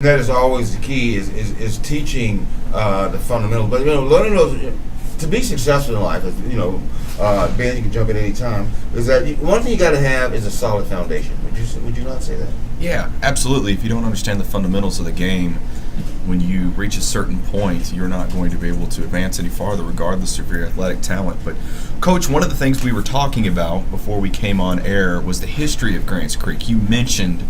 That is always the key is teaching the fundamentals. But learning those to be successful in life. Ben, you can jump in any time. Is that one thing you got to have is a solid foundation? Would you not say that? Yeah, absolutely. If you don't understand the fundamentals of the game, when you reach a certain point, you're not going to be able to advance any farther, regardless of your athletic talent. But, Coach, one of the things we were talking about before we came on air was the history of Grants Creek. You mentioned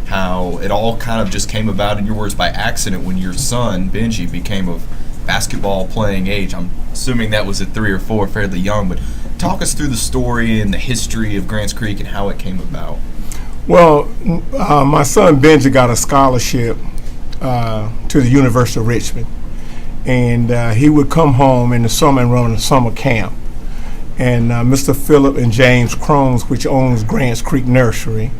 how it all kind of just came about, in your words, by accident when your son, Benji, became of basketball playing age. I'm assuming that was at 3 or 4, fairly young. But talk us through the story and the history of Grants Creek and how it came about. Well, my son Benji got a scholarship to the University of Richmond, and he would come home in the summer and run a summer camp. And Mr. Philip and James Crones, which owns Grants Creek Nursery,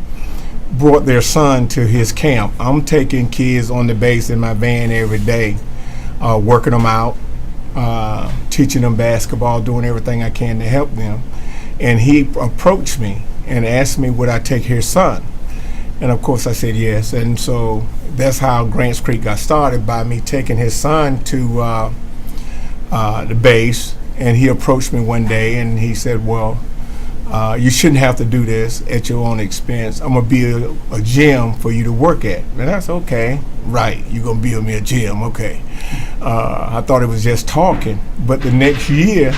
brought their son to his camp. I'm taking kids on the base in my van every day, working them out, teaching them basketball, doing everything I can to help them. And he approached me and asked me would I take his son. And of course I said yes. And so that's how Grants Creek got started, by me taking his son to the base. And he approached me one day and he said, well, you shouldn't have to do this at your own expense. I'm going to build a gym for you to work at. And that's okay. Right, you're going to build me a gym, okay. I thought it was just talking. But the next year,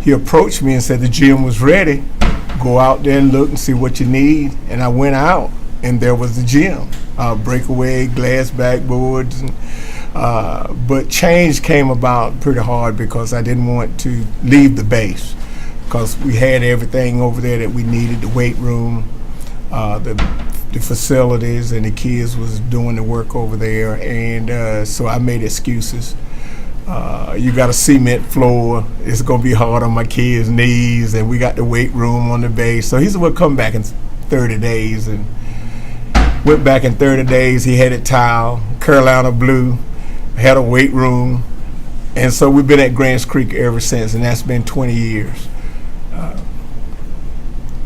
he approached me and said the gym was ready. Go out there and look and see what you need. And I went out, and there was the gym. Breakaway, glass backboards. But change came about pretty hard because I didn't want to leave the base, because we had everything over there that we needed, the weight room, the facilities, and the kids was doing the work over there. And so I made excuses. You got a cement floor, it's going to be hard on my kids' knees, and we got the weight room on the base. So he said, well, come back in 30 days. And went back in 30 days. He had it tile, Carolina blue, had a weight room. And so we've been at Grants Creek ever since, and that's been 20 years.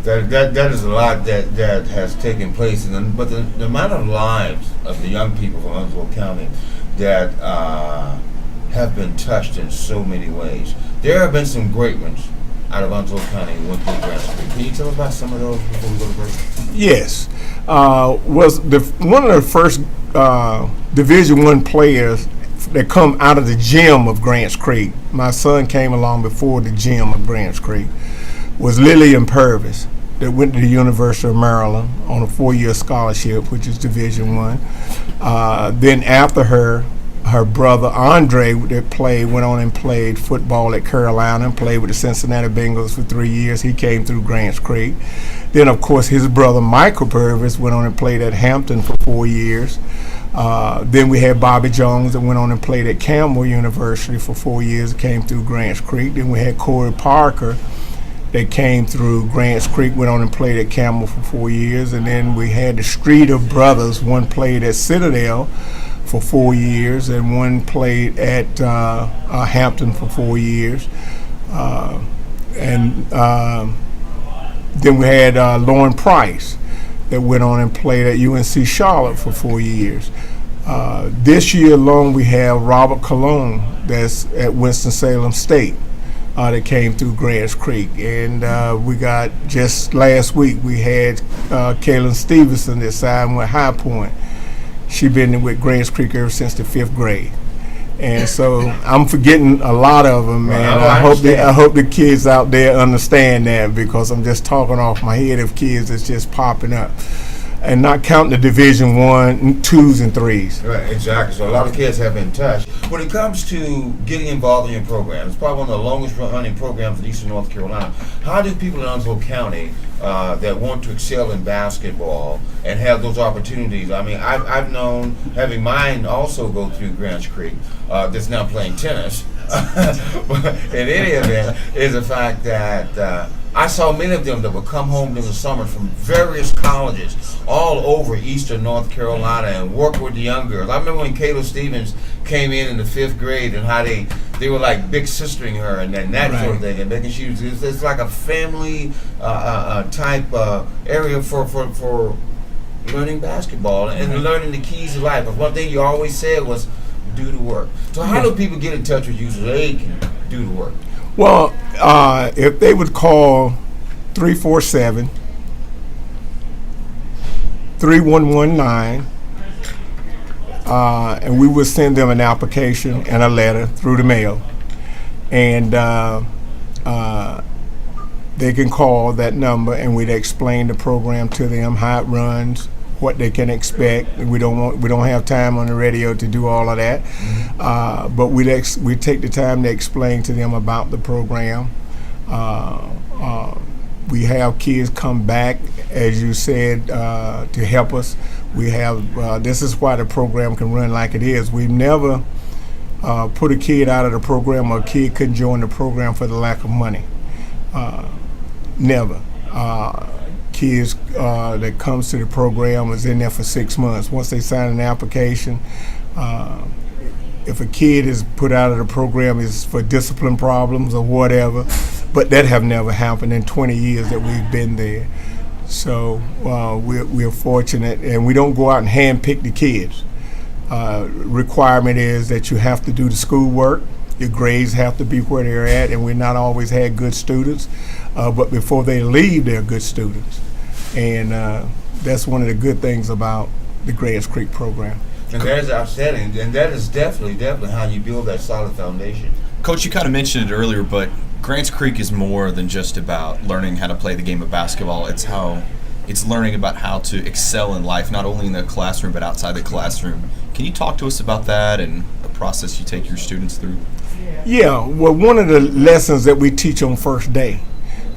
That is a lot that has taken place, but the amount of lives of the young people from Onslow County that have been touched in so many ways. There have been some great ones out of Onslow County who went through Grants Creek. Can you tell us about some of those before we go to break? Yes, was one of the first Division I players that come out of the gym of Grants Creek. My son came along before the gym of Grants Creek. Was Lillian Purvis, that went to the University of Maryland on a 4-year scholarship, which is Division I. Then after her brother Andre that went on and played football at Carolina and played with the Cincinnati Bengals for 3 years. He came through Grants Creek. Then of course his brother Michael Purvis went on and played at Hampton for 4 years. Then we had Bobby Jones that went on and played at Campbell University for 4 years, came through Grants Creek. Then we had Corey Parker that came through Grants Creek, went on and played at Campbell for 4 years. And then we had the Streeter brothers. One played at Citadel for 4 years, and one played at Hampton for 4 years. And then we had Lauren Price that went on and played at UNC Charlotte for 4 years. This year alone, we have Robert Cologne that's at Winston-Salem State. That came through Grants Creek. And we got, just last week, we had Kaylin Stevenson that signed with High Point. She's been with Grants Creek ever since the 5th grade. And so I'm forgetting a lot of them, man. I hope the kids out there understand that, because I'm just talking off my head of kids that's just popping up. And not counting the Division I, 2s, and 3s. Right, exactly. So a lot of kids have been touched. When it comes to getting involved in your program, it's probably one of the longest running programs in Eastern North Carolina. How do people in Onslow County that want to excel in basketball and have those opportunities? I mean, I've known, having mine also go through Grants Creek, that's now playing tennis. But in any event, is the fact that I saw many of them that would come home during the summer from various colleges all over Eastern North Carolina and work with the young girls. I remember when Kayla Stevens came in the 5th grade and how they were like big sistering her and that right. Sort of thing, and making it's like a family type area for learning basketball and learning the keys of life. But one thing you always said was do the work. So how do people get in touch with you so they can do the work? Well, if they would call 347-3119, and we would send them an application and a letter through the mail. And they can call that number, and we'd explain the program to them, how it runs, what they can expect. We don't have time on the radio to do all of that, but we take the time to explain to them about the program. We have kids come back, as you said, to help us. We have this is why the program can run like it is. We've never put a kid out of the program, or a kid couldn't join the program for the lack of money. Never. Kids that comes to the program is in there for 6 months. Once they sign an application, if a kid is put out of the program, is for discipline problems or whatever, but that have never happened in 20 years that we've been there. So we're fortunate, and we don't go out and handpick the kids. Requirement is that you have to do the schoolwork. Your grades have to be where they're at, and we've not always had good students, but before they leave, they're good students. And that's one of the good things about the Grants Creek program. And that is outstanding, and that is definitely how you build that solid foundation. Coach, you kind of mentioned it earlier, but Grants Creek is more than just about learning how to play the game of basketball. It's learning about how to excel in life, not only in the classroom but outside the classroom. Can you talk to us about that and the process you take your students through? Yeah, well, one of the lessons that we teach on first day,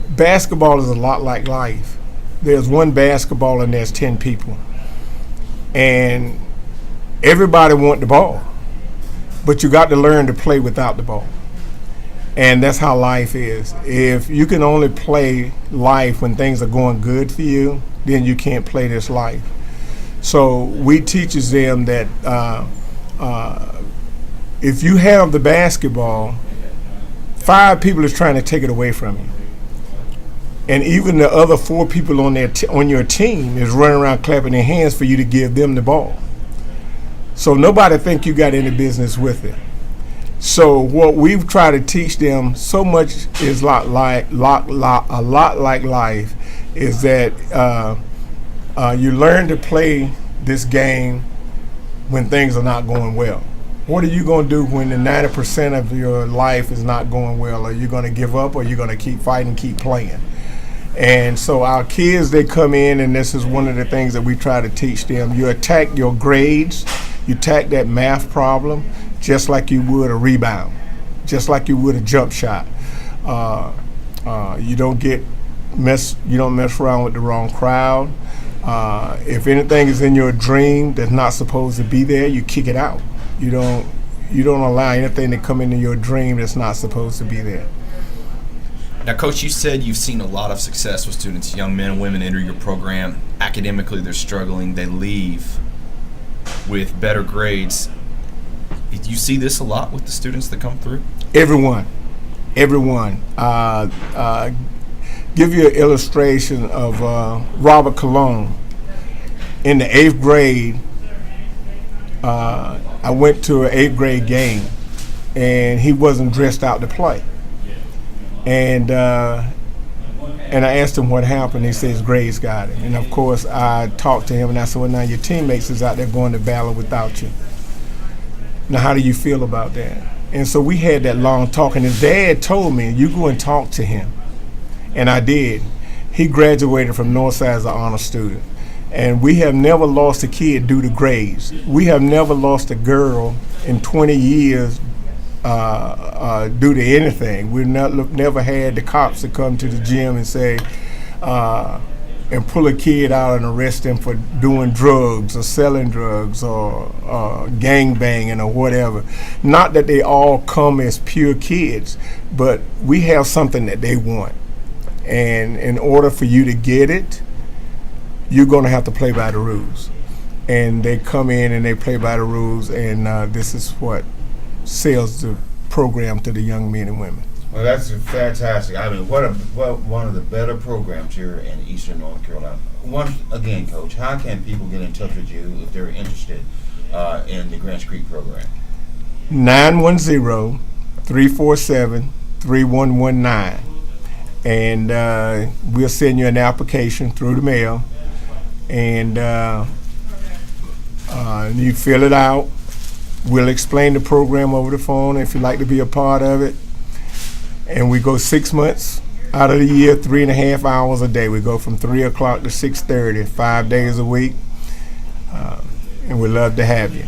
basketball is a lot like life. There's one basketball and there's 10 people. And everybody want the ball, but you got to learn to play without the ball. And that's how life is. If you can only play life when things are going good for you, then you can't play this life. So we teaches them that if you have the basketball, 5 people is trying to take it away from you. And even the other 4 people on your team is running around clapping their hands for you to give them the ball. So nobody think you got any business with it. So what we've tried to teach them so much is a lot like life, is that you learn to play this game when things are not going well. What are you going to do when the 90% of your life is not going well? Are you going to give up, or are you going to keep fighting, keep playing? And so our kids, they come in, and this is one of the things that we try to teach them. You attack your grades, you attack that math problem just like you would a rebound, just like you would a jump shot. You don't mess around with the wrong crowd. If anything is in your dream that's not supposed to be there, you kick it out. You don't allow anything to come into your dream that's not supposed to be there. Now, Coach, you said you've seen a lot of success with students, young men and women enter your program. Academically, they're struggling. They leave with better grades. Do you see this a lot with the students that come through? Everyone. Give you an illustration of Robert Cologne. In the 8th grade, I went to an 8th grade game, and he wasn't dressed out to play. And I asked him what happened. He said his grades got him. And of course, I talked to him, and I said, well, now your teammates is out there going to battle without you. Now, how do you feel about that? And so we had that long talk, and his dad told me, you go and talk to him. And I did. He graduated from Northside as an honor student. And we have never lost a kid due to grades. We have never lost a girl in 20 years due to anything. We've never had the cops to come to the gym and say, and pull a kid out and arrest them for doing drugs or selling drugs or gang banging or whatever. Not that they all come as pure kids, but we have something that they want. And in order for you to get it, you're going to have to play by the rules. And they come in and they play by the rules, and this is what sells the program to the young men and women. Well, that's fantastic. I mean, what one of the better programs here in Eastern North Carolina. once again, Coach, how can people get in touch with you if they're interested in the Grants Creek program? 910-347-3119. And we'll send you an application through the mail. And you fill it out. We'll explain the program over the phone if you'd like to be a part of it. And we go 6 months out of the year, 3.5 hours a day. We go from 3 o'clock to 6:30, 5 days a week. And we'd love to have you.